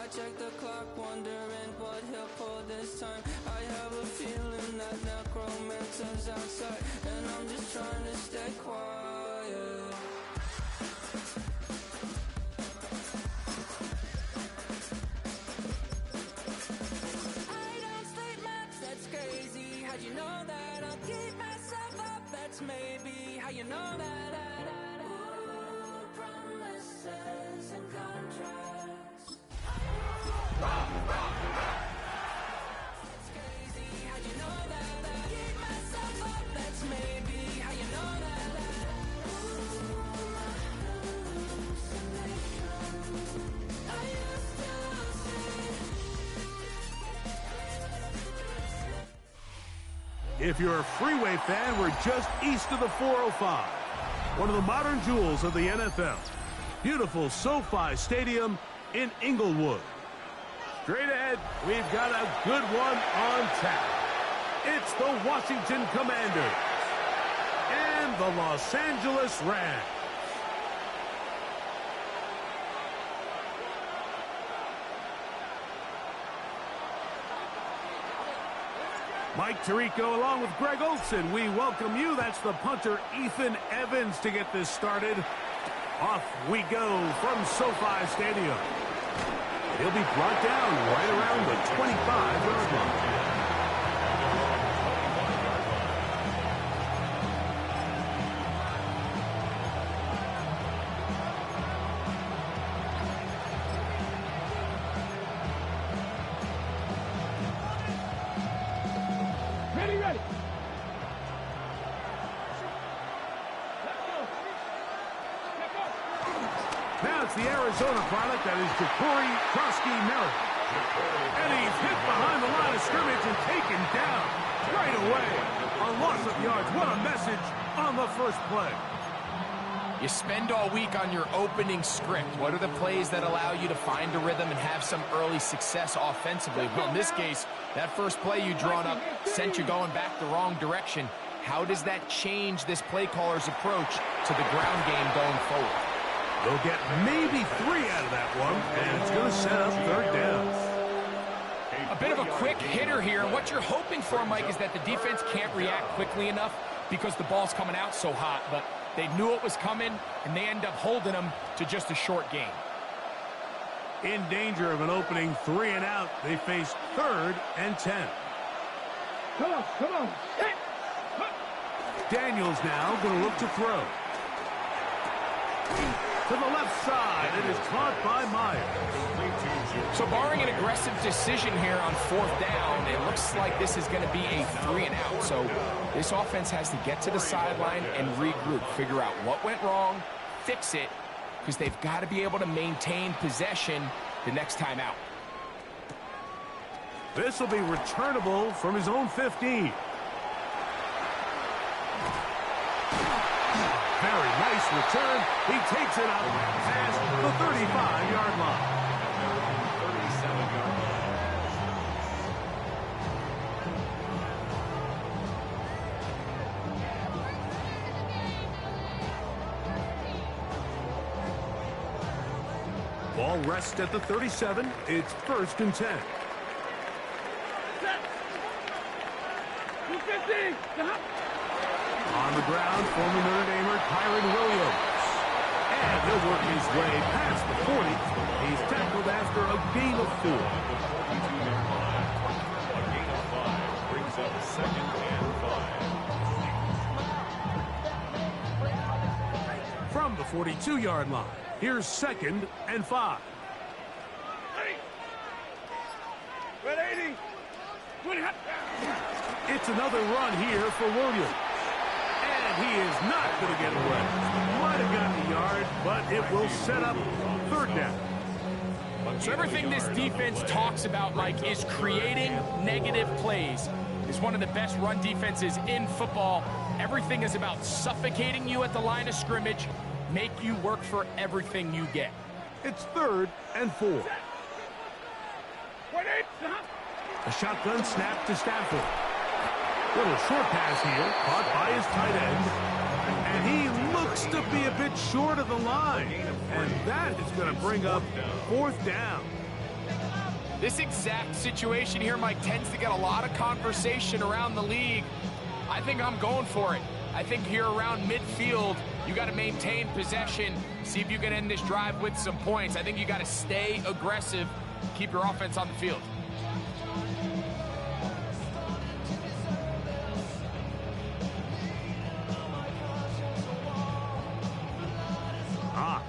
I check the clock, wondering what he'll pull this time. I have a feeling that necromancer's outside, and I'm just trying to stay quiet. I don't sleep much, that's crazy. How'd you know that? I'll keep myself up, that's maybe how you know that. Ooh, promises and contracts. That's crazy, how you know that? Keep myself up, that's maybe how you know that. I used to see. If you're a Freeway fan, we're just east of the 405. One of the modern jewels of the NFL. Beautiful SoFi Stadium in Inglewood. Straight ahead, we've got a good one on tap. It's the Washington Commanders and the Los Angeles Rams. Mike Tirico along with Greg Olson. We welcome you. That's the punter, Ethan Evans, to get this started. Off we go from SoFi Stadium. He'll be brought down right around the 25-yard line. Ready. Now it's the Arizona product that is Ja'Cory Krosky-Merritt. And he's hit behind the line of scrimmage and taken down right away. A loss of yards. What a message on the first play. You spend all week on your opening script. What are the plays that allow you to find a rhythm and have some early success offensively? Well, in this case, that first play you drawn up sent you going back the wrong direction. How does that change this play caller's approach to the ground game going forward? They'll get maybe 3 out of that one, and it's going to set up third down. A bit of a quick hitter here, and what you're hoping for, Mike, is that the defense can't react quickly enough because the ball's coming out so hot, but they knew it was coming, and they end up holding them to just a short gain. In danger of an opening 3 and out, they face 3rd and 10. Come on. Daniels now going to look to throw. To the left side, it is caught by Myers. So barring an aggressive decision here on 4th down, it looks like this is going to be a 3 and out. So this offense has to get to the sideline and regroup, figure out what went wrong, fix it, because they've got to be able to maintain possession the next time out. This will be returnable from his own 15. Very nice return. He takes it up past the 35-yard line. ball rests at the 37. It's 1st and 10. Set. 250. On the ground, former Notre Damer Kyren Williams. And he'll work his way past the 40. He's tackled after a gain of 4. A gain of 5 brings up 2nd and 5. From the 42-yard line, here's 2nd and 5. 180. It's another run here for Williams. And he is not going to get away. Might have gotten a yard, but it will set up 3rd down. So everything this defense talks about, Mike, is creating negative plays. It's one of the best run defenses in football. Everything is about suffocating you at the line of scrimmage, make you work for everything you get. It's 3rd and 4. A shotgun snap to Stafford. Little short pass here, caught by his tight end. And he looks to be a bit short of the line. And that is going to bring up 4th down. This exact situation here, Mike, tends to get a lot of conversation around the league. I think I'm going for it. I think here around midfield, you got to maintain possession, see if you can end this drive with some points. I think you got to stay aggressive, keep your offense on the field.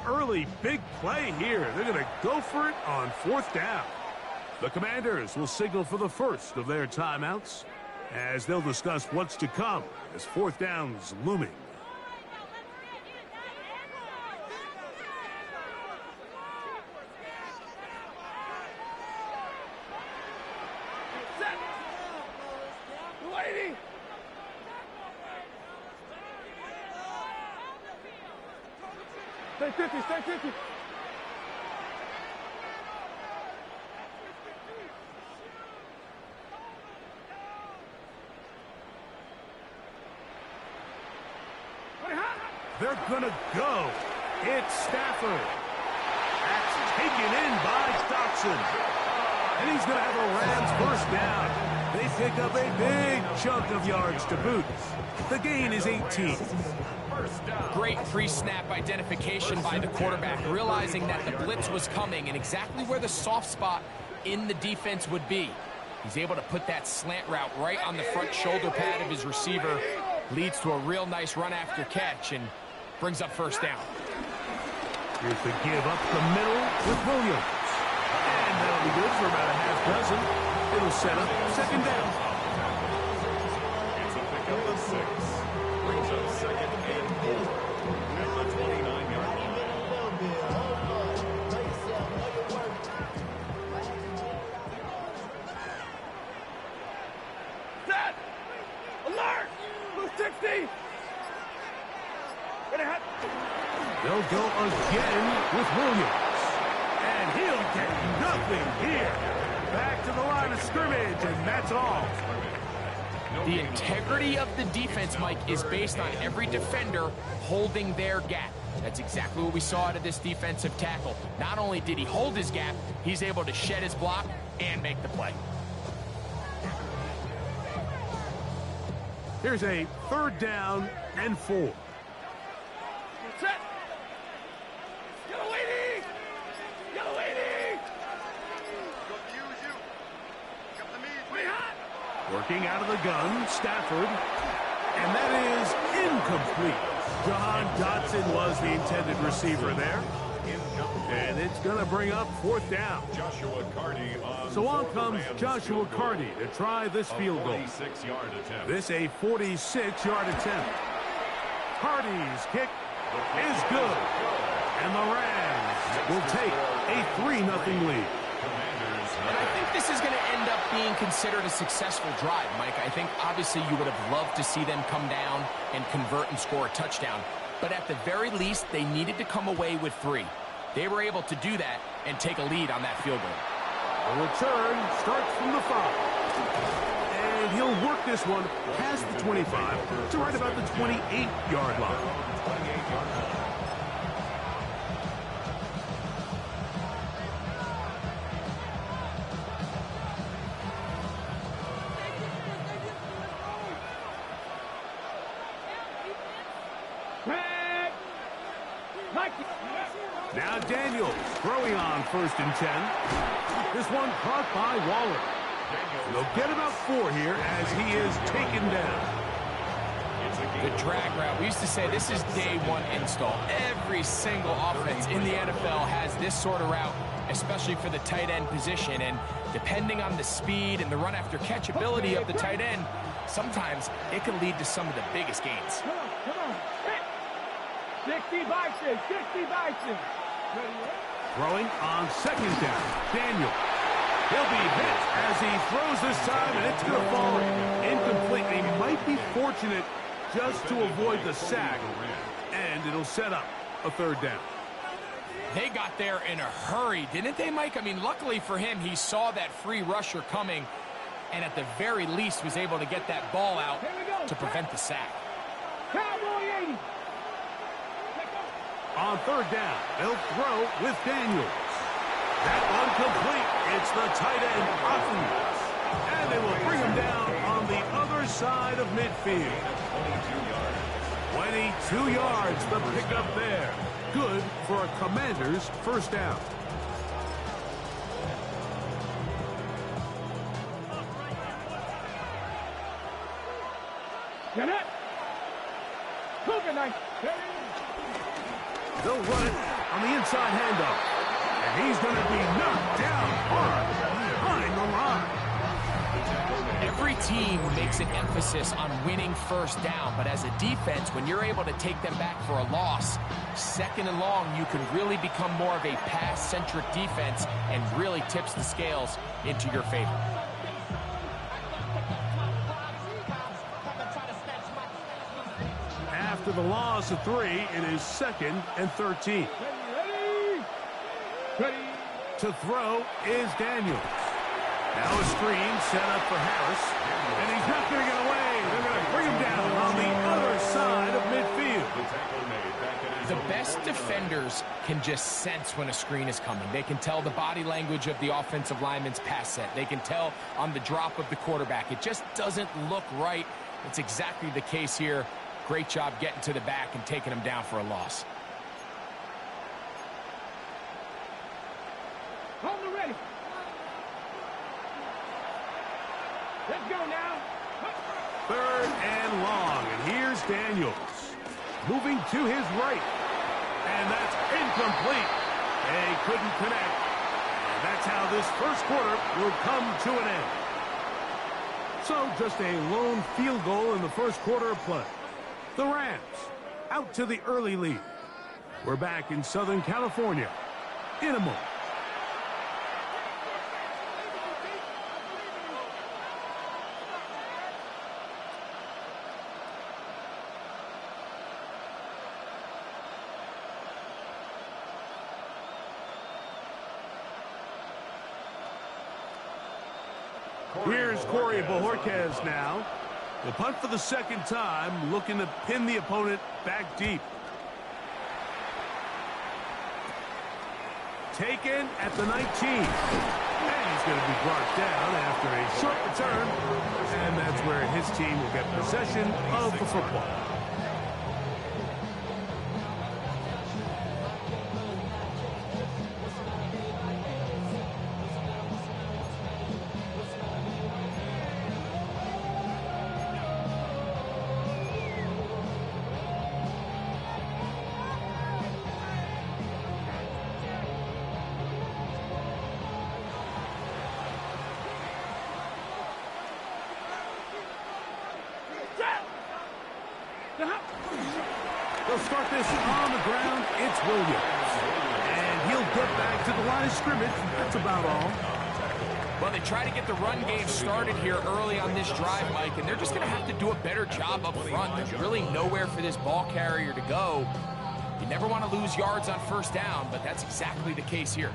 Early big play here. They're going to go for it on 4th down. The Commanders will signal for the first of their timeouts as they'll discuss what's to come as 4th down's looming. Set. 280. Stay 50, stay 50. They're going to go. It's Stafford. That's taken in by Dotson. And he's going to have a Rams 1st down. They pick up a big chunk of yards to boot. The gain is 18. Great pre-snap identification by the quarterback, realizing that the blitz was coming and exactly where the soft spot in the defense would be. He's able to put that slant route right on the front shoulder pad of his receiver. Leads to a real nice run after catch and brings up 1st down. Here's the give up the middle with Williams. And that'll be good for about a half dozen. It'll set up 2nd down. It's a pickup of 6. Brings up 2nd and 4 at the 29-yard line. Set. Alert. 260. They'll go again with Williams. And he'll get nothing here. Back to the line of scrimmage, and that's all. The integrity of the defense, Mike, is based on every defender holding their gap. That's exactly what we saw out of this defensive tackle. Not only did he hold his gap, he's able to shed his block and make the play. Here's a 3rd down and 4. Set. Yellow 80. Yellow 80. Working out of the gun, Stafford. And that is incomplete. Jahan Dotson was the intended receiver there. And it's going to bring up 4th down. Joshua Carty on So on comes Joshua Carty to try this field goal. 46-yard attempt. This a 46-yard attempt. Carty's kick is good. And the Rams will take a 3-0 lead. And I think this is going to end up being considered a successful drive, Mike. I think obviously you would have loved to see them come down and convert and score a touchdown. But at the very least, they needed to come away with 3. They were able to do that and take a lead on that field goal. The return starts from the 5. And he'll work this one past the 25 to right about the 28-yard line. Now Daniels throwing on 1st and 10. This one caught by Waller. They'll get about 4 here as he is taken down. The drag route. We used to say this is day one install. Every single offense in the NFL has this sort of route, especially for the tight end position. And depending on the speed and the run after catch ability of the tight end, sometimes it can lead to some of the biggest gains. Come on. 60 by 6, 60 by 6. Throwing on 2nd down. Daniel. He'll be hit as he throws this time, and it's going to fall incomplete. He might be fortunate just to avoid the sack, and it'll set up a 3rd down. They got there in a hurry, didn't they, Mike? I mean, luckily for him, he saw that free rusher coming, and at the very least was able to get that ball out to prevent the sack. Cowboy 80. On 3rd down, they'll throw with Daniels. That one complete. It's the tight end, Otten. And they will bring him down on the other side of midfield. 22 yards, the pickup there. Good for a Commander's 1st down. Get it. Cougar knife. They'll run it on the inside handoff. And he's going to be knocked down hard behind the line. Every team makes an emphasis on winning 1st down, but as a defense, when you're able to take them back for a loss, 2nd and long, you can really become more of a pass-centric defense and really tips the scales into your favor. After the loss of 3, it is 2nd and 13. Ready. To throw is Daniels. Now a screen set up for Harris, and he's not going to get away. They're going to bring him down on the other side of midfield. The best defenders can just sense when a screen is coming. They can tell the body language of the offensive lineman's pass set. They can tell on the drop of the quarterback. It just doesn't look right. It's exactly the case here. Great job getting to the back and taking him down for a loss. Hold the ready. Let's go now. 3rd and long, and here's Daniels. Moving to his right. And that's incomplete. They couldn't connect. And that's how this 1st quarter will come to an end. So just a lone field goal in the 1st quarter of play. The Rams out to the early lead. We're back in Southern California in a moment. Here's Corey Bojorquez now. The punt for the 2nd time, looking to pin the opponent back deep. Taken at the 19. And he's going to be brought down after a short return. And that's where his team will get possession of the football. They'll start this on the ground. It's Williams. And he'll get back to the line of scrimmage. That's about all. Well, they try to get the run game started here early on this drive, Mike, and they're just going to have to do a better job up front. There's really nowhere for this ball carrier to go. You never want to lose yards on 1st down, but that's exactly the case here.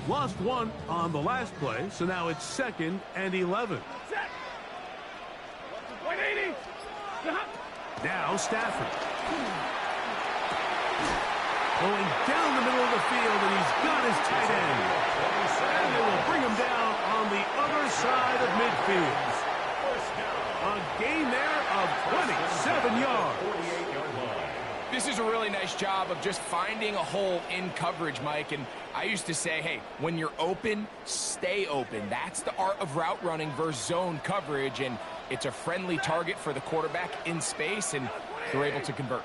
Lost 1 on the last play, so now it's 2nd and 11. Set. 180. Now Stafford. Going down the middle of the field, and he's got his tight end. And they will bring him down on the other side of midfield. A gain there of 27 yards. This is a really nice job of just finding a hole in coverage, Mike. And I used to say, hey, when you're open, stay open. That's the art of route running versus zone coverage. And it's a friendly target for the quarterback in space, and they're able to convert.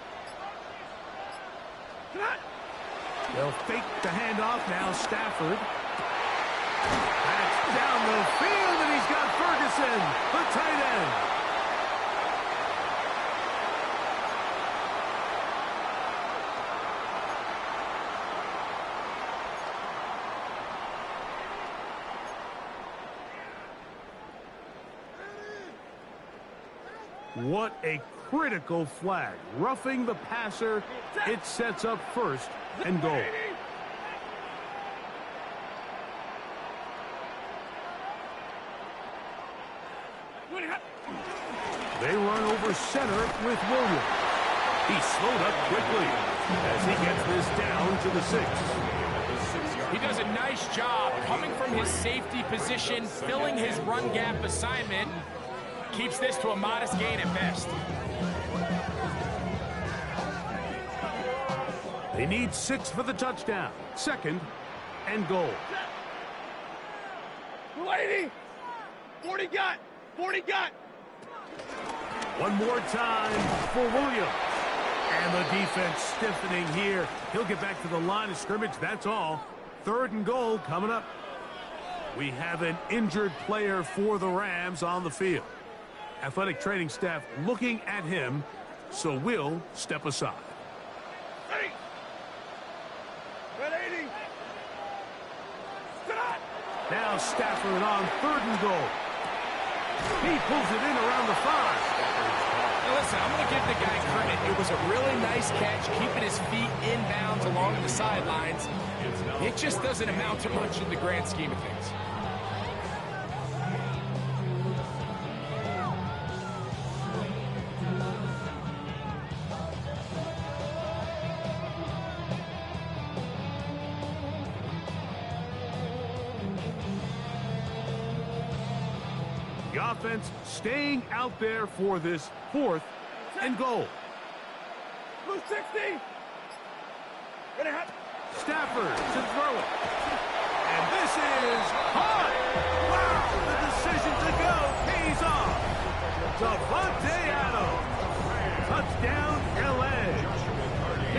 They'll fake the handoff now. Stafford. That's down the field, and he's got Ferguson, the tight end. What a critical flag. Roughing the passer. It sets up first and goal. They run over center with Williams. He's slowed up quickly as he gets this down to the 6. He does a nice job coming from his safety position, filling his run gap assignment. Keeps this to a modest gain at best. They need 6 for the touchdown. Second and goal. 280. 40 got. 40 got. One more time for Williams. And the defense stiffening here. He'll get back to the line of scrimmage. That's all. Third and goal coming up. We have an injured player for the Rams on the field. Athletic training staff looking at him, so we'll step aside. Ready. 180. Now Stafford on third and goal. He pulls it in around the 5. Now listen, I'm going to give the guy credit. It was a really nice catch, keeping his feet in bounds along the sidelines. It just doesn't amount to much in the grand scheme of things. The offense staying out there for this fourth and goal. Blue 60. Ready, hot. Stafford to throw it. And this is hot. Wow, the decision to go pays off. Davante Adams. Touchdown, L.A.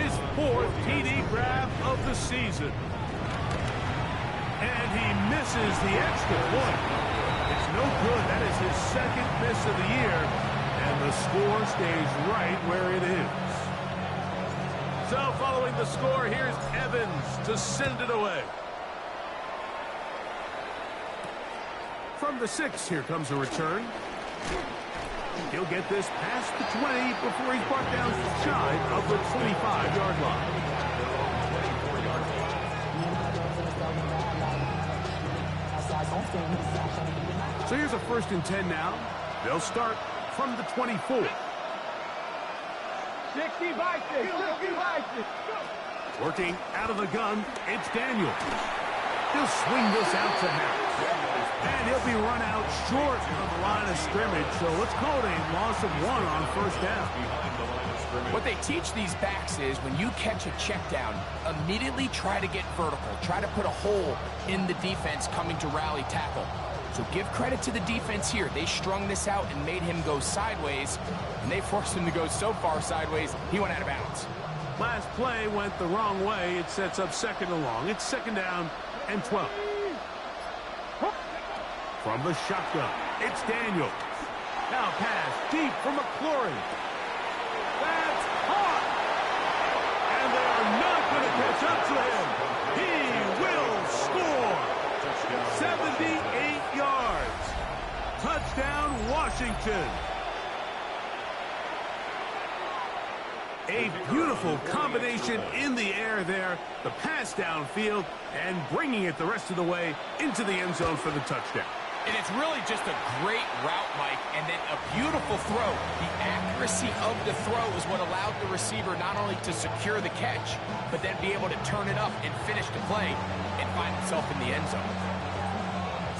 His 4th TD grab of the season. And he misses the extra point. It's no good. That is his 2nd miss of the year. And the score stays right where it is. So following the score, here's Evans to send it away. From the 6, here comes a return. He'll get this past the 20 before he's brought down shy of the 25-yard line. So here's a 1st and 10 now. They'll start from the 24. 60 by 6. 60 by 6. Working out of the gun, it's Daniels. He'll swing this out to Harris. And he'll be run out short of the line of scrimmage. So let's call it a loss of 1 on 1st down. What they teach these backs is when you catch a check down, immediately try to get vertical. Try to put a hole in the defense coming to rally tackle. So give credit to the defense here. They strung this out and made him go sideways, and they forced him to go so far sideways, he went out of bounds. Last play went the wrong way. It sets up 2nd and long. It's 2nd down and 12. From the shotgun, it's Daniels. Now pass deep for McLaurin. That's caught. And they are not going to catch up to him. He will score. 78 yards. Touchdown, Washington. A beautiful combination in the air there. The pass downfield and bringing it the rest of the way into the end zone for the touchdown. And it's really just a great route, Mike, and then a beautiful throw. The accuracy of the throw is what allowed the receiver not only to secure the catch, but then be able to turn it up and finish the play and find himself in the end zone.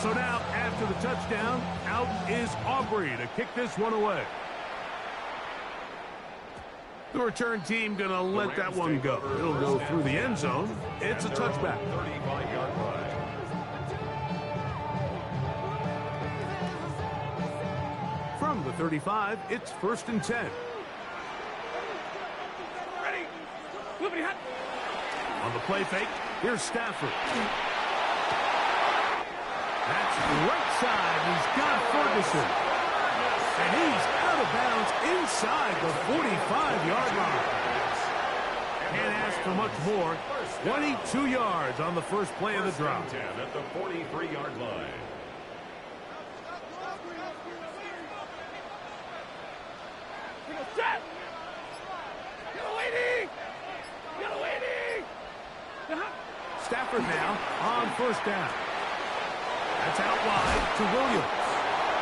So now, after the touchdown, out is Aubrey to kick this one away. The return team going to let that one go. It'll go through the end zone. It's a touchback. 35-yard line. From the 35, it's 1st and 10. Ready. Moving hot. On the play fake, here's Stafford. That's right side. He's got Ferguson. And he's out of bounds inside the 45-yard line. Can't ask for much more. 22 yards on the first play of the drive. 10 at the 43-yard line. Set. Yellow waiting. Yellow waiting. Stafford now on 1st down. That's out wide to Williams.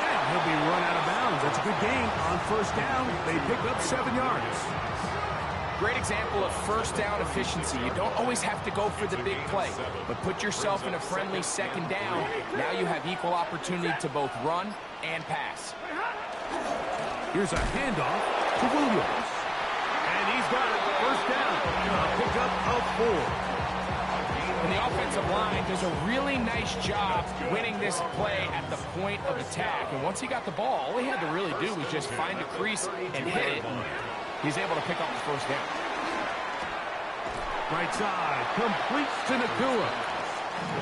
And he'll be run out of bounds. That's a good gain on 1st down. They pick up 7 yards. Great example of first down efficiency. You don't always have to go for the big play, but put yourself in a friendly 2nd down. Now you have equal opportunity to both run and pass. Here's a handoff to Williams. And he's got it. 1st down. A pickup of 4. And the offensive line does a really nice job winning this play at the point of attack. And once he got the ball, all he had to really do was just find a crease and hit it. And he's able to pick up the 1st down. Right side. Complete to Nacua.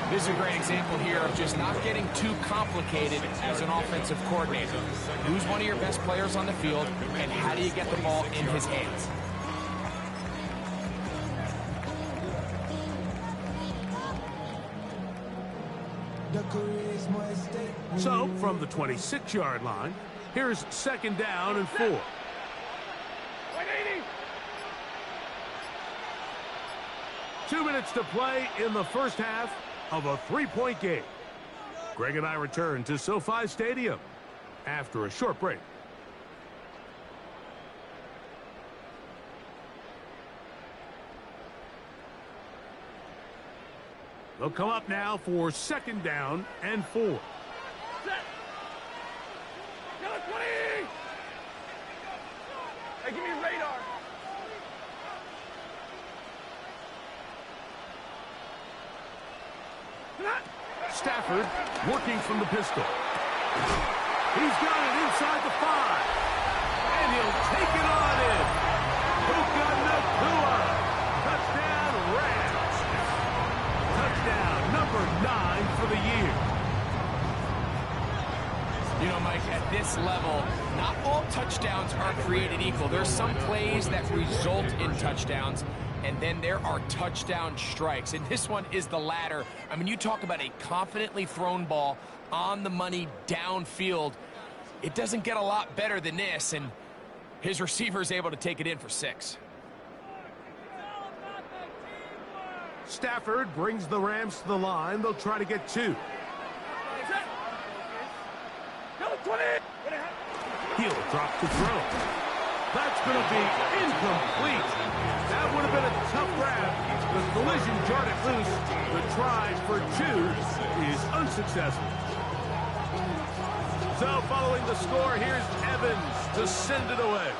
This is a great example here of just not getting too complicated as an offensive coordinator. Who's one of your best players on the field, and how do you get the ball in his hands? So, from the 26-yard line, here's 2nd down and 4. 180. 2 minutes to play in the first half of a 3-point game. Greg and I return to SoFi Stadium after a short break. They'll come up now for 2nd down and 4. Set. Yellow 20. Hey, give me radar. Stafford working from the pistol. He's got it inside the 5. And he'll take it on in. Puka Nacua. Touchdown, Rams. Touchdown number 9 for the year. You know, Mike, at this level, not all touchdowns are created equal. There's some plays that result in touchdowns, and then there are touchdown strikes. And this one is the latter. I mean, you talk about a confidently thrown ball on the money downfield. It doesn't get a lot better than this, and his receiver is able to take it in for 6. Stafford brings the Rams to the line. They'll try to get 2. Yellow 20. He'll drop to throw. That's going to be incomplete. That would have been a tough grab. The collision jarred it loose. The try for 2 is unsuccessful. So following the score, here's Evans to send it away.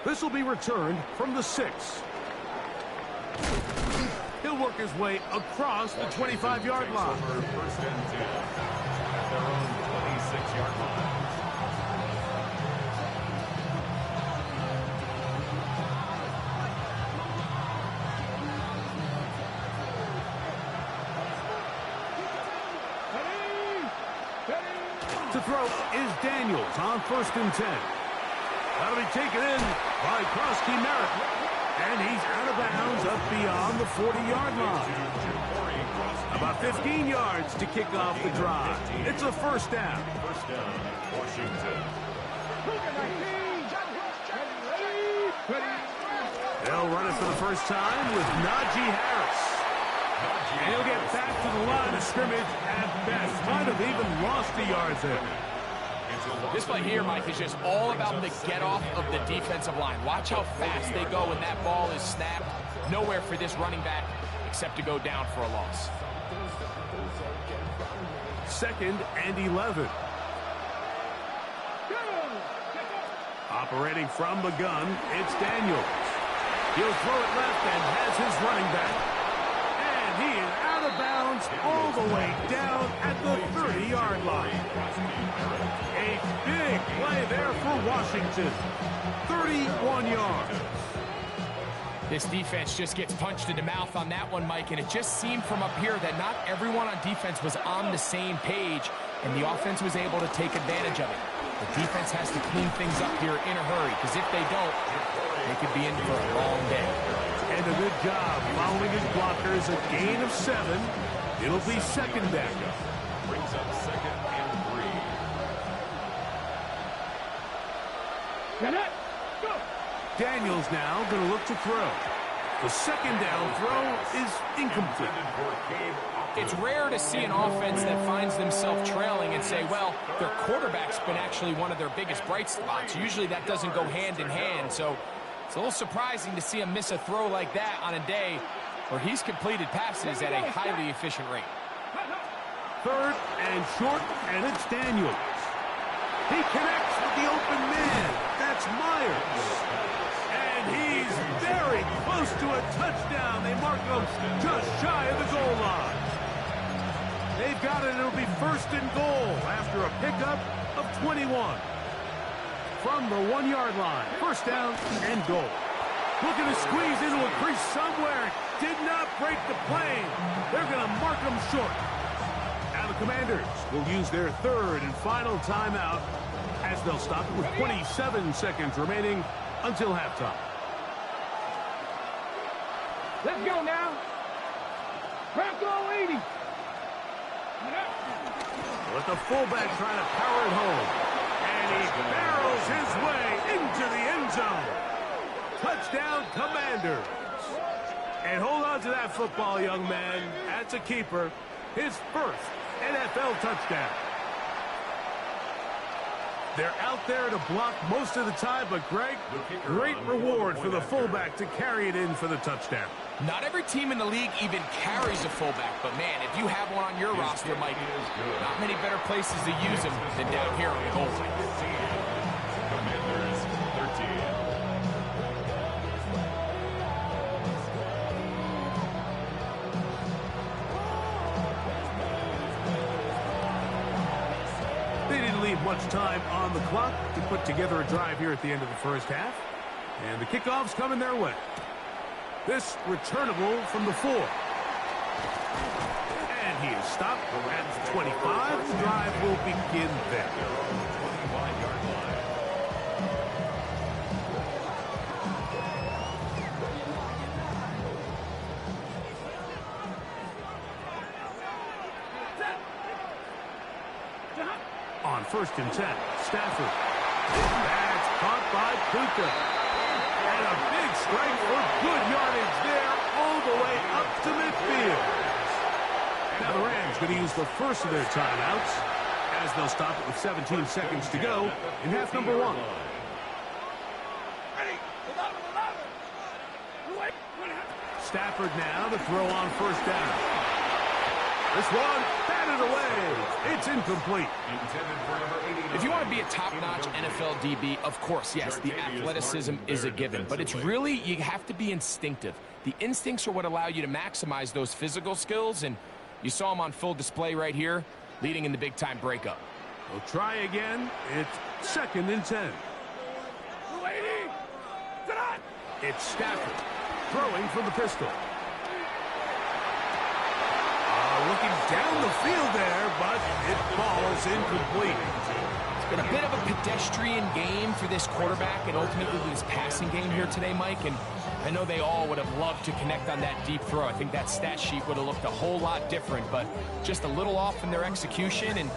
This will be returned from the 6. He'll work his way across the 25-yard line. 1st and 10 at their own 26-yard line. To throw is Daniels on 1st and 10. That'll be taken in by Krosky Merritt. And he's out of bounds up beyond the 40-yard line. About 15 yards to kick off the drive. It's a 1st down. 1st down, Washington. They'll run it for the first time with Najee Harris. And he'll get back to the line of scrimmage at best. Might have even lost the yards there. This play here, Mike, is just all about the get-off of the defensive line. Watch how fast they go when that ball is snapped. Nowhere for this running back except to go down for a loss. 2nd and 11. Operating from the gun, it's Daniels. He'll throw it left and has his running back. And he is out of bounds all the way down at the 30-yard line. A big play there for Washington. 31 yards. This defense just gets punched in the mouth on that one, Mike, and it just seemed from up here that not everyone on defense was on the same page, and the offense was able to take advantage of it. The defense has to clean things up here in a hurry, because if they don't, they could be in for a long day. And a good job following his blockers. A gain of 7. It'll be second down. Brings up 2nd and 3. Get it. Go. Daniels now going to look to throw. The second down throw is incomplete. It's rare to see an offense that finds themselves trailing and say, well, their quarterback's been actually one of their biggest bright spots. Usually that doesn't go hand in hand, so it's a little surprising to see him miss a throw like that on a day where he's completed passes at a highly efficient rate. Third and short, and it's Daniels. He connects with the open man. That's Myers. And he's very close to a touchdown. They mark him just shy of the goal line. They've got it. It'll be first and goal after a pickup of 21. From the 1-yard line. First down and goal. Looking to squeeze into a crease somewhere. Did not break the plane. They're going to mark him short. Now the Commanders will use their third and final timeout as they'll stop it with 27 seconds remaining until halftime. Let's go now. Bronco 80. With the fullback trying to power it home. And he barrels his way into the end zone. Touchdown, Commanders. And hold on to that football, young man. That's a keeper. His first NFL touchdown. They're out there to block most of the time, but Greg, great reward for the fullback to carry it in for the touchdown. Not every team in the league even carries a fullback, but man, if you have one on your roster, Mike, not many better places to use them than down here on the goal line. Commanders 13. They didn't leave much time on the clock to put together a drive here at the end of the first half. And the kickoff's coming their way. This returnable from the 4. And he is stopped at the 25. The drive will begin there. 25-yard line. On first and 10, Stafford. That's caught by Puka. And a big strike for good yardage there all the way up to midfield. Now the Rams going to use the first of their timeouts as they'll stop it with 17 seconds to go in half number 1. Stafford now to throw on first down. This one batted away. It's incomplete. If you want to be a top-notch NFL DB, of course, yes, the athleticism is a given. But it's really, you have to be instinctive. The instincts are what allow you to maximize those physical skills, and you saw them on full display right here, leading in the big-time breakup. We'll try again. It's second and 10. It's Stafford throwing from the pistol. Looking down the field there, but it falls incomplete. It's been a bit of a pedestrian game for this quarterback and ultimately this passing game here today, Mike. And I know they all would have loved to connect on that deep throw. I think that stat sheet would have looked a whole lot different, but just a little off in their execution and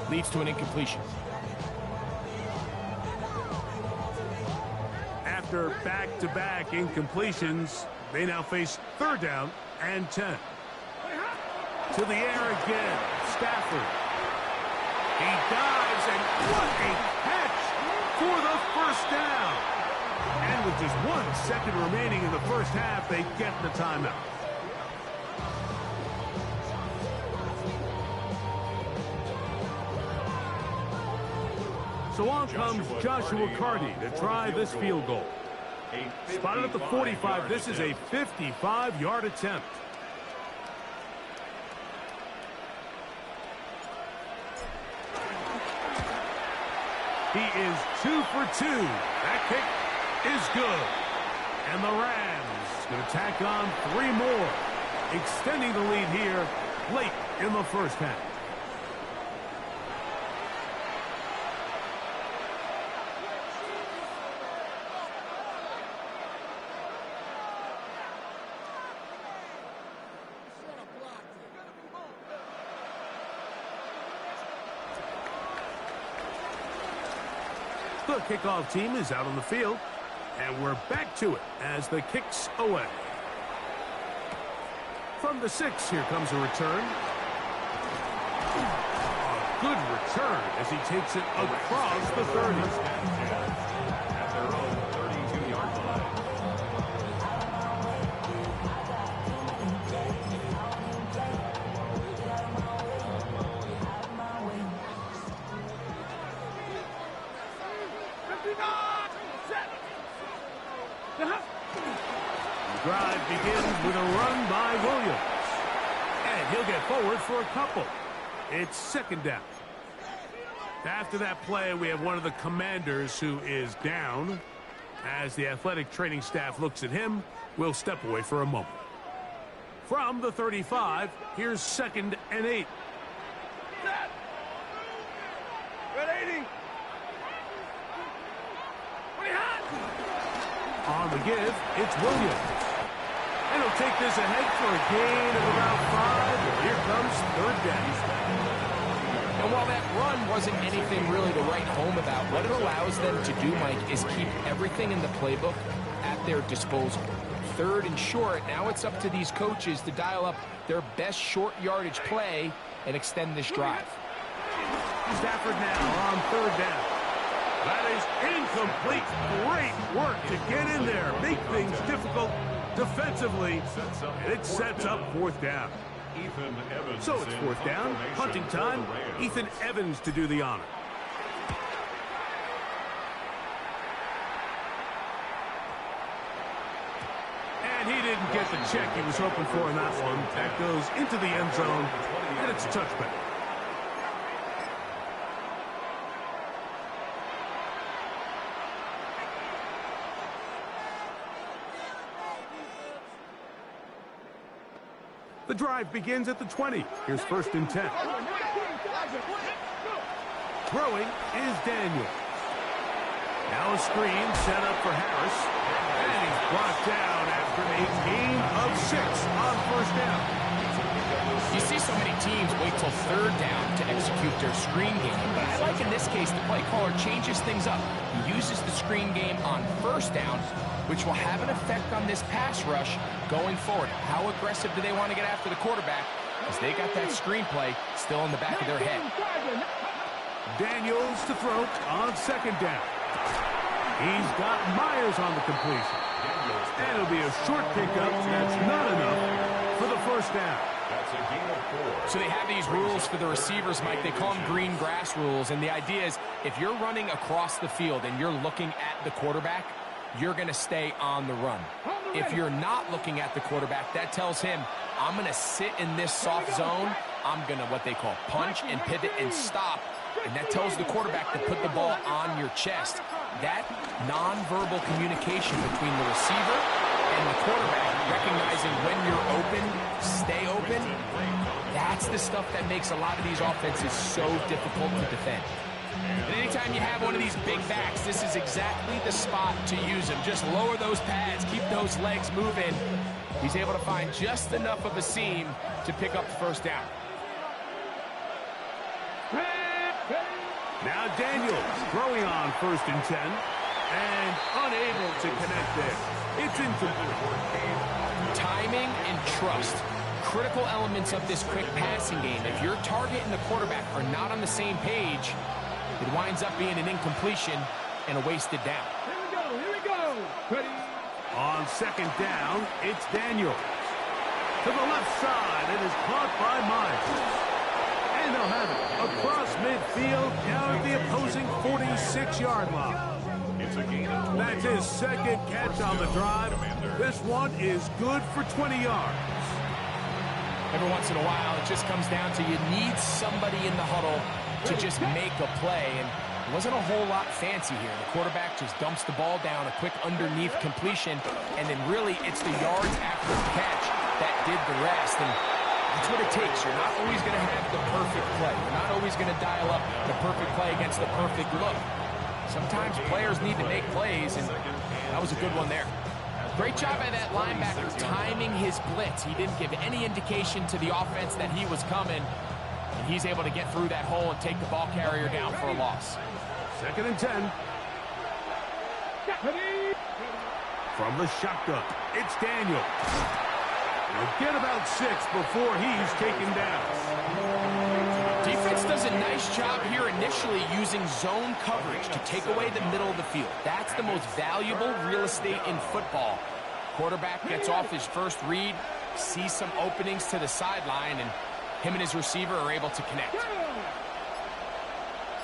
leads to an incompletion. After back-to-back incompletions, they now face third down and 10. To the air again, Stafford. He dives, and what a catch for the first down. And with just 1 second remaining in the first half, they get the timeout. So on comes Joshua Carty to try this field goal. Spotted at the 45. This is a 55-yard attempt. He is 2 for 2. That kick is good. And the Rams going to tack on 3 more, extending the lead here late in the first half. The kickoff team is out on the field, and we're back to it as the kick's away. From the 6, here comes a return. A good return as he takes it across the 30. At their own 32-yard line. The drive begins with a run by Williams. And he'll get forward for a couple. It's second down. After that play, we have one of the commanders who is down. As the athletic training staff looks at him, we'll step away for a moment. From the 35, here's 2nd and 8. On the give, it's Williams. And he'll take this ahead for a gain of about 5. And here comes 3rd down. And while that run wasn't anything really to write home about, what it allows them to do, Mike, is keep everything in the playbook at their disposal. 3rd and short, now it's up to these coaches to dial up their best short yardage play and extend this drive. Stafford now on 3rd down. That is incomplete. Great work to get in there. Make things difficult defensively. And it sets up 4th down. So it's 4th down. Punting time. Ethan Evans to do the honor. And he didn't get the check he was hoping for in that one. That goes into the end zone. And it's a touchback. The drive begins at the 20. Here's 1st and 10. Throwing is Daniels. Now a screen set up for Harris. And he's brought down after a gain of 6 on 1st down. You see so many teams wait till 3rd down to execute their screen game. But I like in this case the play caller changes things up. He uses the screen game on 1st down, which will have an effect on this pass rush going forward. How aggressive do they want to get after the quarterback? Because they got that screenplay still in the back of their head. Daniels to throw on 2nd down. He's got Myers on the completion. And it'll be a short pickup. That's not enough for the 1st down. That's a gain of 4. So they have these rules for the receivers, Mike. They call them green grass rules. And the idea is if you're running across the field and you're looking at the quarterback, you're going to stay on the run. If you're not looking at the quarterback, that tells him, I'm going to sit in this soft zone. I'm going to what they call punch and pivot and stop. And that tells the quarterback to put the ball on your chest. That nonverbal communication between the receiver and the quarterback, recognizing when you're open, stay open, that's the stuff that makes a lot of these offenses so difficult to defend. And anytime you have one of these big backs, this is exactly the spot to use them. Just lower those pads, keep those legs moving. He's able to find just enough of a seam to pick up the 1st down. Now Daniels throwing on 1st and 10 and unable to connect there. It's incomplete. Timing and trust. Critical elements of this quick passing game. If your target and the quarterback are not on the same page, it winds up being an incompletion and a wasted down. Here we go. Ready? On 2nd down, it's Daniels. To the left side, it is caught by Myers. And And they'll have it across midfield down at the opposing 46-yard line. It's a gain of 20. That's his second catch on the drive. This one is good for 20 yards. Every once in a while, it just comes down to you need somebody in the huddle to just make a play. And it wasn't a whole lot fancy here. The quarterback just dumps the ball down, a quick underneath completion, and then really it's the yards after the catch that did the rest. And that's what it takes. You're not always going to have the perfect play. You're not always going to dial up the perfect play against the perfect look. Sometimes players need to make plays, and that was a good one there. Great job by that linebacker timing his blitz. He didn't give any indication to the offense that he was coming, and he's able to get through that hole and take the ball carrier down for a loss. 2nd and 10. From the shotgun, it's Daniel. He'll get about 6 before he's taken down. Defense does a nice job here initially using zone coverage to take away the middle of the field. That's the most valuable real estate in football. Quarterback gets off his first read, sees some openings to the sideline, and him and his receiver are able to connect.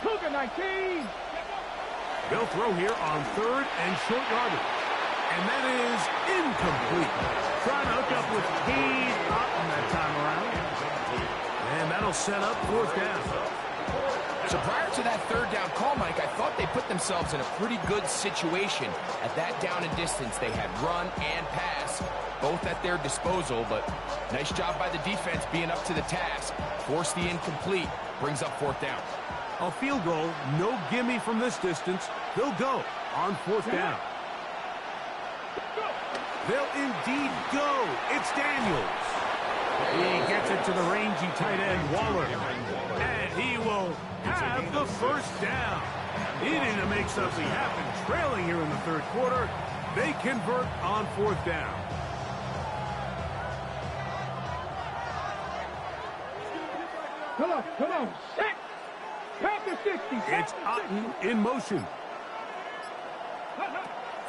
Cougar 19. They'll throw here on 3rd and short yardage. And that is incomplete. Trying to hook up with Cade Otton that time around. And that'll set up 4th down. So prior to that 3rd down call, Mike, I thought they put themselves in a pretty good situation. At that down and distance, they had run and pass, both at their disposal, but nice job by the defense being up to the task. Force the incomplete, brings up 4th down. A field goal, no gimme from this distance. They'll go on 4th down. They'll indeed go. It's Daniels. He gets it to the rangy tight end, Waller. And he will have the 1st down. Needing to make something happen. Trailing here in the 3rd quarter. They convert on 4th down. Come on. Set. Count to 60. It's Otton in motion.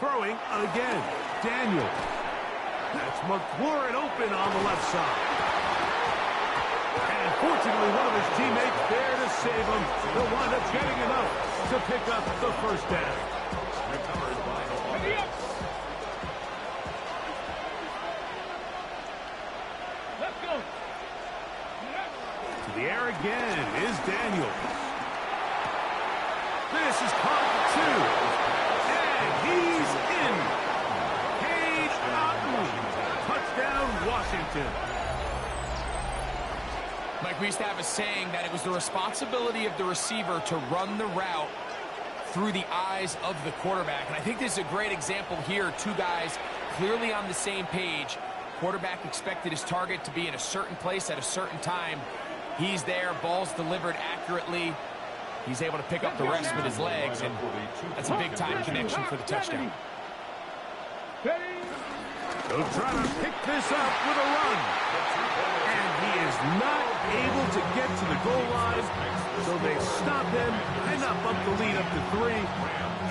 Throwing again. Daniel. That's McLaurin open on the left side. And fortunately, one of his teammates there to save him. They'll wind up getting enough to pick up the 1st down. Recovered by Hawaii. Let's go. To the air again is Daniels. This is caught for 2. And he's in. Cade Otton. Touchdown, Washington. Mike, we used to have a saying that it was the responsibility of the receiver to run the route through the eyes of the quarterback. And I think this is a great example here. 2 guys clearly on the same page. Quarterback expected his target to be in a certain place at a certain time. He's there, ball's delivered accurately. He's able to pick up the rest with his legs, and that's a big-time connection for the touchdown. They'll try to pick this up with a run. And he is not able to get to the goal line, so they stop him and up the lead up to 3.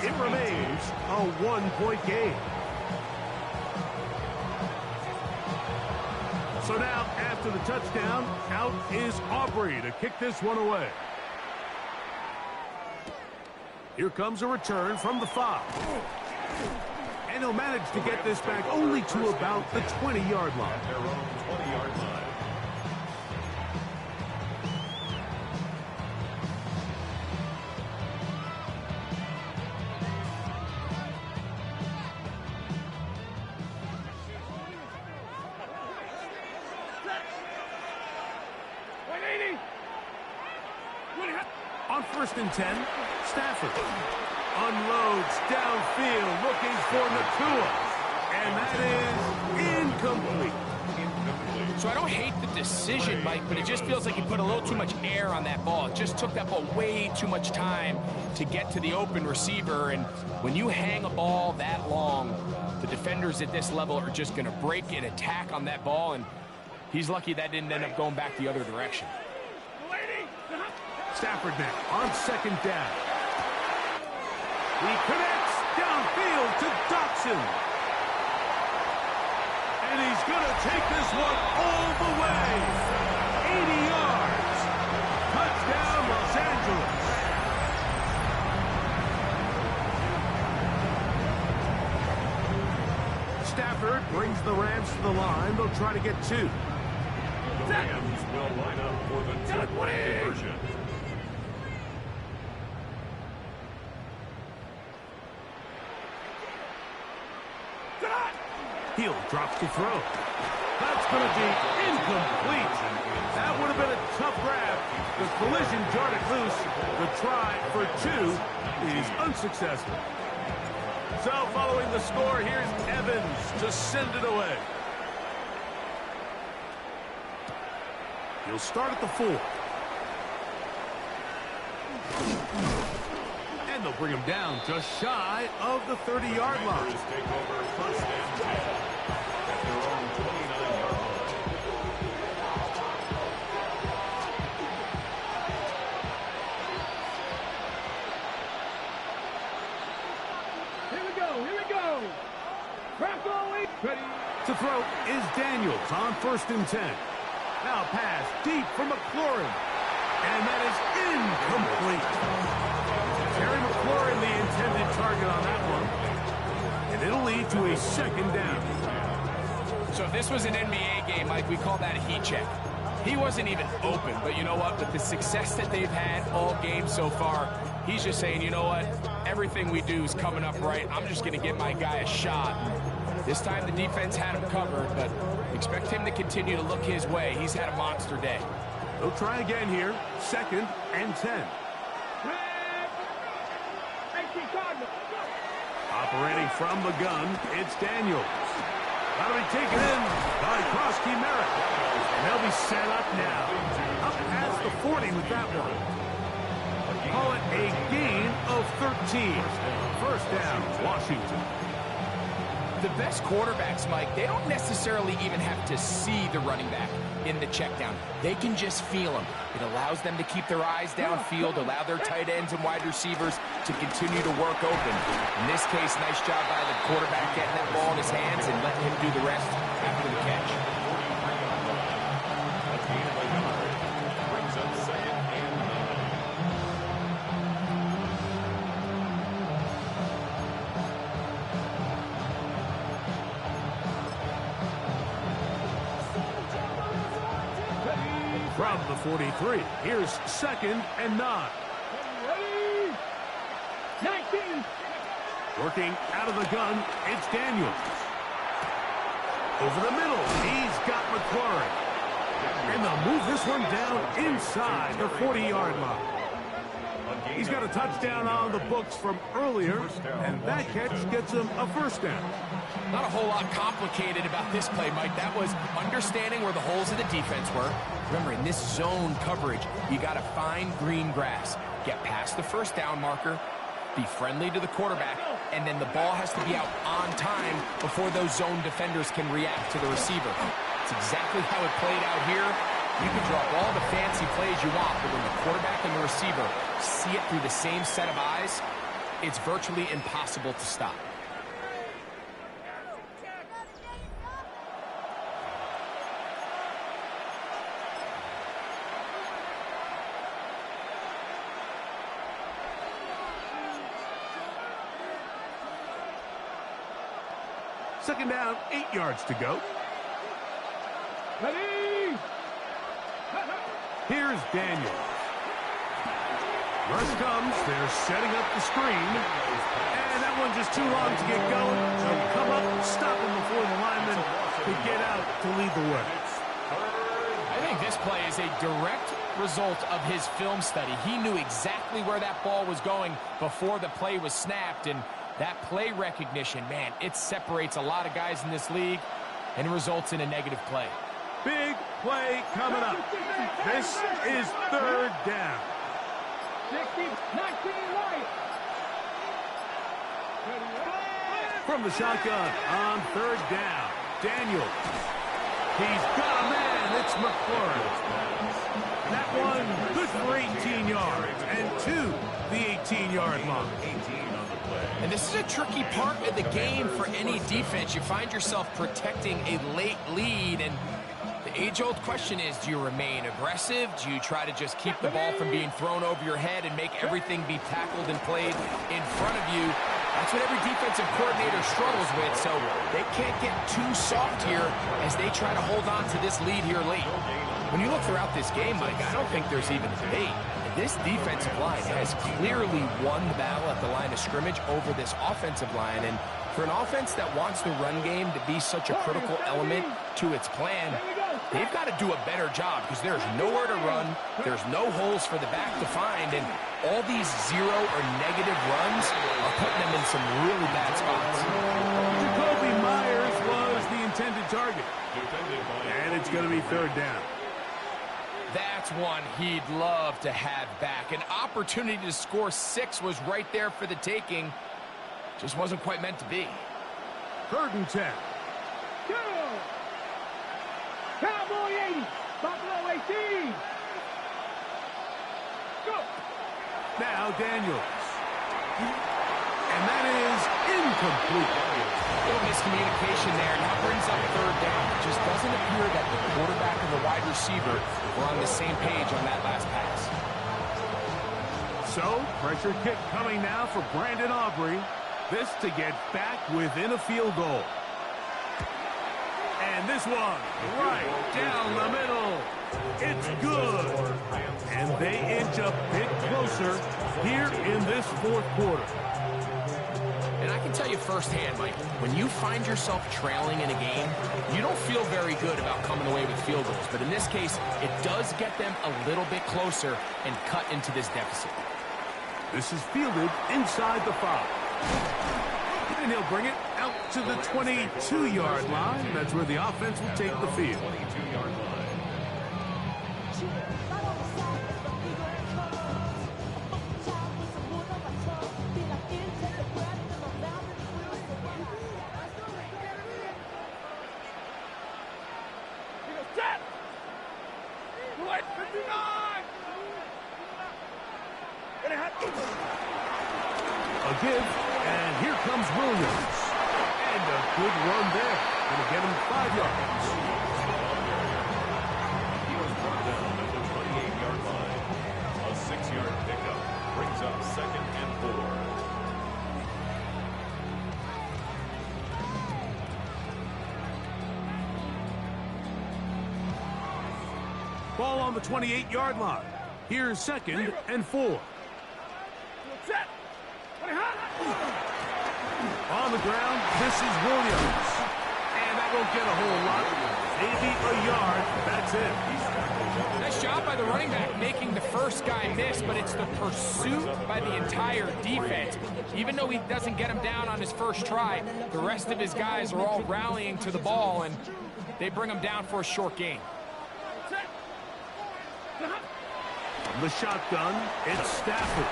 It remains a 1-point game. So now, after the touchdown, out is Aubrey to kick this one away. Here comes a return from the 5. And he'll manage to get this back only to about the 20-yard line. Their own 20-yard line. On 1st and 10, Stafford unloads downfield looking for Nakua. And that is incomplete. So I don't hate the decision, Mike, but it just feels like he put a little too much air on that ball. It just took that ball way too much time to get to the open receiver. And when you hang a ball that long, the defenders at this level are just going to break and attack on that ball. And he's lucky that didn't end up going back the other direction. Stafford now on 2nd down. He connects downfield to Dotson. And he's going to take this one all the way. 80 yards. Stafford brings the Rams to the line. They'll try to get 2. The Rams will line up for the two-point conversion. Hill drops to throw. That's going to be incomplete. That would have been a tough grab. The collision jarred it loose. The try for 2 is unsuccessful. So following the score, here's Evans to send it away. He'll start at the 4. And they'll bring him down just shy of the 30-yard line. Just take over first and 10 at their own 29-yard line. Here we go. Here we go. Bronco ready. To throw is Daniels on 1st and 10. Now pass deep for McLaurin. And that is incomplete. Terry McLaurin, the intended target on that one. And it'll lead to a 2nd down. So if this was an NBA game, Mike, we call that a heat check. He wasn't even open, but you know what? With the success that they've had all game so far, he's just saying, you know what? Everything we do is coming up right. I'm just going to give my guy a shot. This time the defense had him covered, but expect him to continue to look his way. He's had a monster day. They'll try again here. 2nd and 10. Operating from the gun, it's Daniels. That'll be taken in by Krosky Merritt. And they'll be set up now. Up past the 40 with that one. Call it a gain of 13. First down, Washington. The best quarterbacks, Mike, they don't necessarily even have to see the running back in the check down. They can just feel him. It allows them to keep their eyes downfield, allow their tight ends and wide receivers to continue to work open. In this case, nice job by the quarterback getting that ball in his hands and letting him do the rest after the catch. A gain of a yard brings up 2nd and 9. From the 43, here's 2nd and 9. Ready. 19. Working out of the gun, it's Daniels. Over the middle, he's got McLaurin. And they'll move this one down inside the 40-yard line. He's got a touchdown on the books from earlier, and that catch gets him a 1st down. Not a whole lot complicated about this play, Mike. That was understanding where the holes of the defense were. Remember, in this zone coverage, you got to find green grass. Get past the 1st down marker, be friendly to the quarterback, and then the ball has to be out on time before those zone defenders can react to the receiver. It's exactly how it played out here. You can draw up all the fancy plays you want, but when the quarterback and the receiver see it through the same set of eyes, it's virtually impossible to stop. Second down, 8 yards to go. Ready. Here's Daniels. Rush comes. They're setting up the screen. And that one just too long to get going. They'll come up, stop him before the lineman could get out to lead the way. I think this play is a direct result of his film study. He knew exactly where that ball was going before the play was snapped, and that play recognition, man, it separates a lot of guys in this league and results in a negative play. Big play coming up. This is 3rd down. 60, 19 right. From the shotgun on 3rd down, Daniels. He's got a man. It's McLaurin. That one good for 18 yards and to the 18-yard line. And this is a tricky part of the game for any defense. You find yourself protecting a late lead, and the age-old question is, do you remain aggressive? Do you try to just keep the ball from being thrown over your head and make everything be tackled and played in front of you? That's what every defensive coordinator struggles with, so they can't get too soft here as they try to hold on to this lead here late. When you look throughout this game, Mike, I don't think there's even debate. This defensive line has clearly won the battle at the line of scrimmage over this offensive line, and for an offense that wants the run game to be such a critical element to its plan, they've got to do a better job because there's nowhere to run, there's no holes for the back to find, and all these zero or negative runs are putting them in some really bad spots. Jakobi Meyers was the intended target. And it's going to be third down. That's one he'd love to have back. An opportunity to score 6 was right there for the taking. Just wasn't quite meant to be. 3rd and 10. Go! Cowboy 80, Buffalo 18. Go! Now Daniels. And that is incomplete. A little miscommunication there. Now brings up 3rd down. It just doesn't appear that the quarterback and the wide receiver were on the same page on that last pass. So, pressure kick coming now for Brandon Aubrey. This to get back within a field goal. And this one, right down the middle. It's good. And they inch a bit closer here in this 4th quarter. And I can tell you firsthand, Mike, when you find yourself trailing in a game, you don't feel very good about coming away with field goals. But in this case, it does get them a little bit closer and cut into this deficit. This is fielded inside the 5. And he'll bring it out to the 22-yard line. That's where the offense will take the field. 22-yard line. Set! What? 59! A give, and here comes Williams. And a good run there. Going to get him 5 yards. He was brought down at the 28-yard line. A 6-yard pickup brings up 2nd and 4. Ball on the 28-yard line. Here's 2nd and 4. Set! On the ground, this is Williams. And that won't get a whole lot. Maybe a yard. That's it. Nice job by the running back making the first guy miss, but it's the pursuit by the entire defense. Even though he doesn't get him down on his first try, the rest of his guys are all rallying to the ball, and they bring him down for a short gain. From the shotgun, it's Stafford.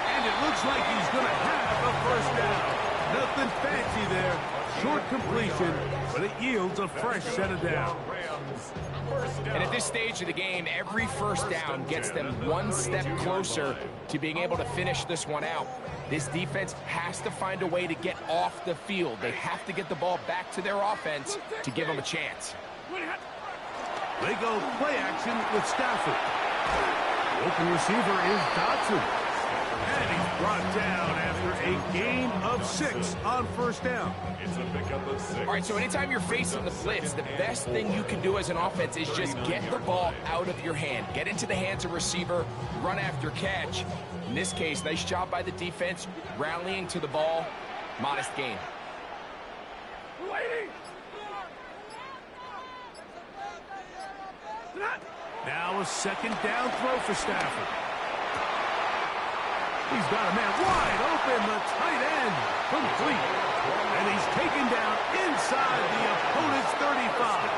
And it looks like he's going to have a first down. Nothing fancy there. Short completion, but it yields a fresh set of downs. And at this stage of the game, every first down gets them one step closer to being able to finish this one out. This defense has to find a way to get off the field. They have to get the ball back to their offense to give them a chance. They go play action with Stafford. The open receiver is Dotson. And he's brought down after a gain of 6 on first down. It's a pickup of 6. All right, so anytime you're facing the blitz, the best thing you can do as an offense is just get the ball out of your hand. Get into the hands of receiver, run after catch. In this case, nice job by the defense, rallying to the ball. Modest gain. Now a 2nd down throw for Stafford. He's got a man wide open, the tight end, complete. And he's taken down inside the opponent's 35.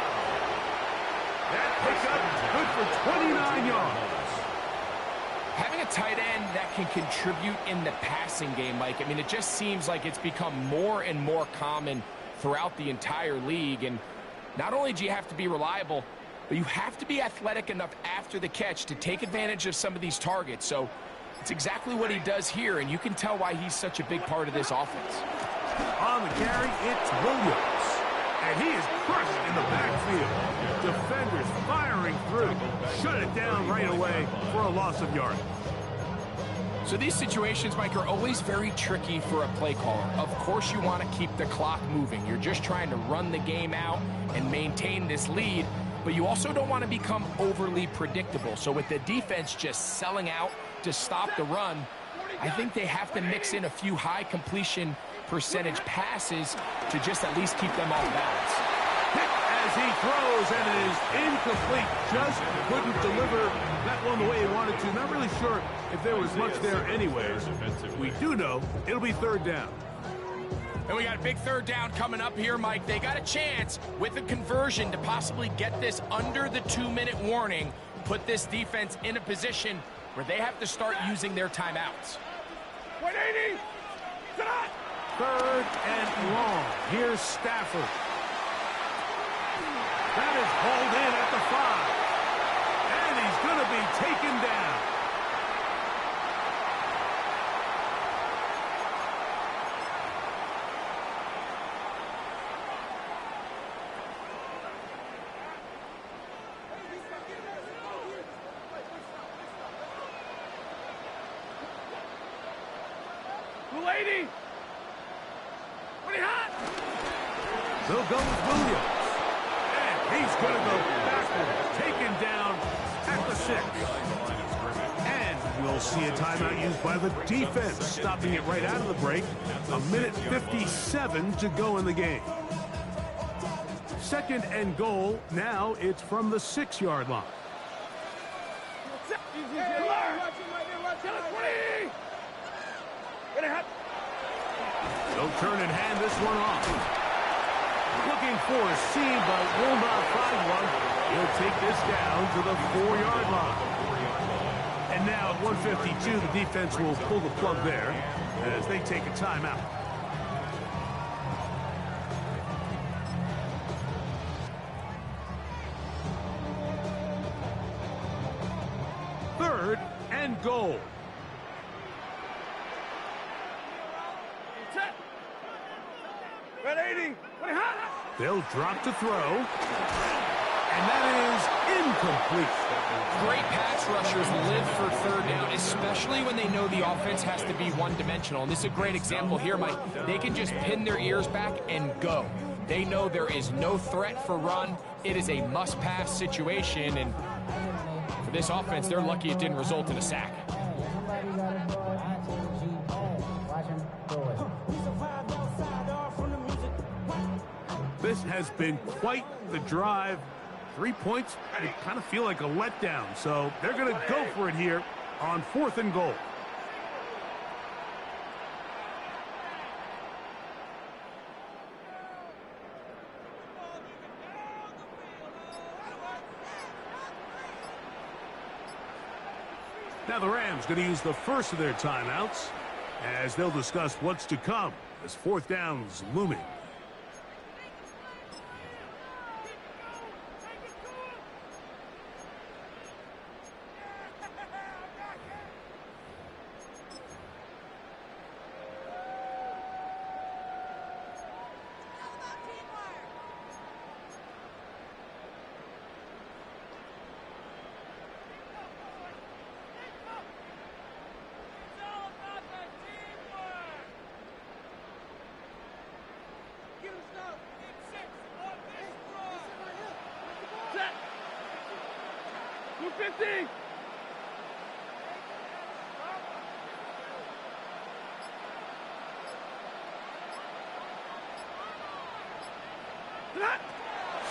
That pickup good for 29 yards. Having a tight end that can contribute in the passing game, Mike, I mean, it just seems like it's become more and more common throughout the entire league. And not only do you have to be reliable, but you have to be athletic enough after the catch to take advantage of some of these targets. So it's exactly what he does here, and you can tell why he's such a big part of this offense. On the carry, it's Williams. And he is crushed in the backfield. Defenders firing through. Shut it down right away for a loss of yardage. So these situations, Mike, are always very tricky for a play caller. Of course you want to keep the clock moving. You're just trying to run the game out and maintain this lead, but you also don't want to become overly predictable. So with the defense just selling out to stop the run, I think they have to mix in a few high completion percentage passes to just at least keep them off balance. As he throws, and it is incomplete. Just couldn't deliver that one the way he wanted to. Not really sure if there was much there anyways. We do know it'll be third down. And we got a big third down coming up here, Mike. They got a chance with a conversion to possibly get this under the 2-minute warning, put this defense in a position where they have to start using their timeouts. 180! Third and long. Here's Stafford. That is hauled in at the 5. And he's going to be taken down. Lady! What are you hot? They'll go with Williams. He's going to go backward, taken down at the 6. And we'll see a timeout used by the defense, stopping it right out of the break. 1:57 to go in the game. Second and goal. Now it's from the 6-yard line. They'll turn and hand this one off. Looking for a seam, but will not find one. He'll take this down to the 4-yard line. And now at 1:52, the defense will pull the plug there as they take a timeout. Third and goal. They'll drop to throw. And that is incomplete. Great pass rushers live for third down, especially when they know the offense has to be one-dimensional. And this is a great example here, Mike. They can just pin their ears back and go. They know there is no threat for run. It is a must-pass situation. And for this offense, they're lucky it didn't result in a sack. This has been quite the drive. 3 points, they kind of feel like a letdown. So they're going to go for it here on 4th and goal. Now the Rams going to use the first of their timeouts as they'll discuss what's to come as 4th down's looming.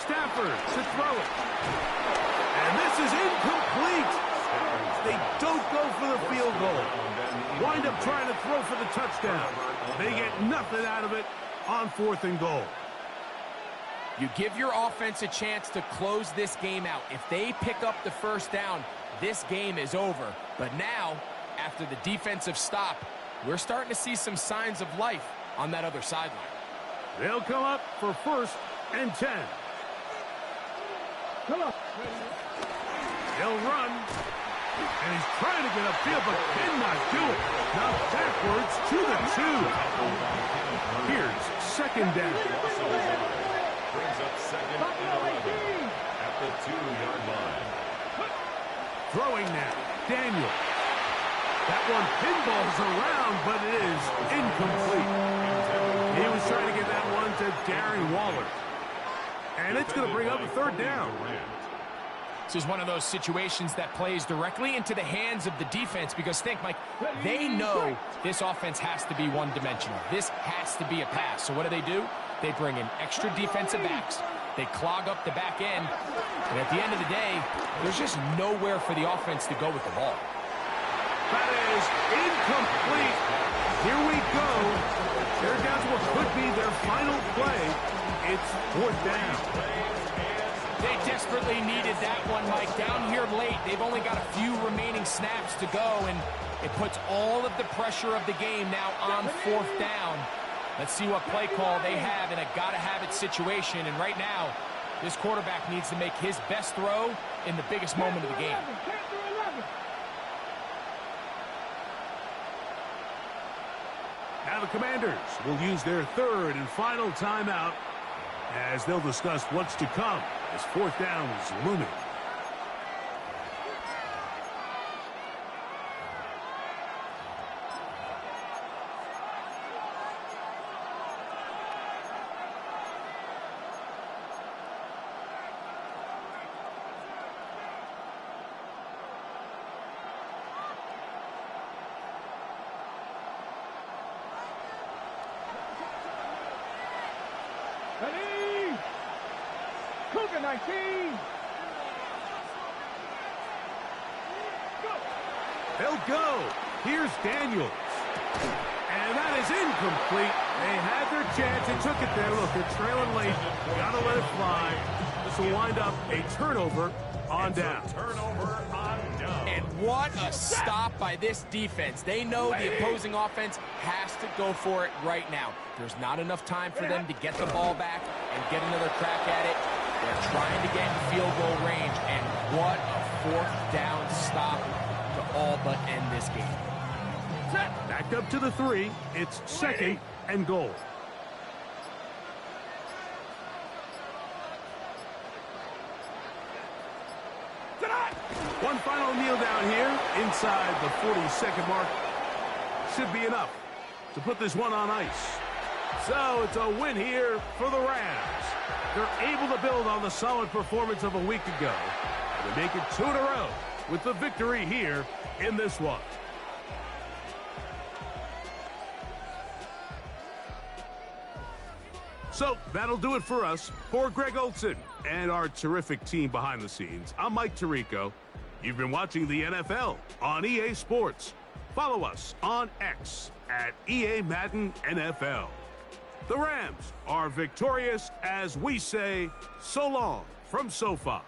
Stafford to throw it. And this is incomplete. They don't go for the field goal. Wind up trying to throw for the touchdown. They get nothing out of it on 4th and goal. You give your offense a chance to close this game out. If they pick up the first down, this game is over. But now, after the defensive stop, we're starting to see some signs of life on that other sideline. They'll come up for 1st and 10. Come on. He'll run. And he's trying to get upfield, but cannot do it. Now backwards to the 2. Here's 2nd down. Brings up 2nd and 11 at the 2-yard line. Throwing now. Daniel. That one pinballs around, but it is incomplete. He was trying to get that one to Darren Waller. And it's going to bring up a third down. This is one of those situations that plays directly into the hands of the defense because think, Mike, they know this offense has to be one-dimensional. This has to be a pass. So what do? They bring in extra defensive backs. They clog up the back end. And at the end of the day, there's just nowhere for the offense to go with the ball. That is incomplete. Here we go. They're down to what could be their final play. It's fourth down. They desperately needed that one, Mike. Down here late, they've only got a few remaining snaps to go, and it puts all of the pressure of the game now on fourth down. Let's see what play call they have in a gotta-have-it situation. And right now, this quarterback needs to make his best throw in the biggest moment of the game. Now the Commanders will use their third and final timeout as they'll discuss what's to come as fourth down is looming. Ready? Cougar 19. Go. They'll go. Here's Daniels. And that is incomplete. They had their chance. They took it there. Look, they're trailing late. Gotta let it fly. This will wind up a turnover on down. Turnover on down. And what a stop by this defense. They know the opposing offense has to go for it right now. There's not enough time for them to get the ball back and get another crack at it. They're trying to get in field goal range, and what a fourth down stop to all but end this game. Back up to the 3. It's second and goal. One final kneel down here inside the 40-second mark. Should be enough to put this one on ice. So it's a win here for the Rams. They're able to build on the solid performance of a week ago. They make it 2 in a row with the victory here in this one. So that'll do it for us. For Greg Olson and our terrific team behind the scenes, I'm Mike Tirico. You've been watching the NFL on EA Sports. Follow us on X at EA Madden NFL. The Rams are victorious as we say so long from SoFi.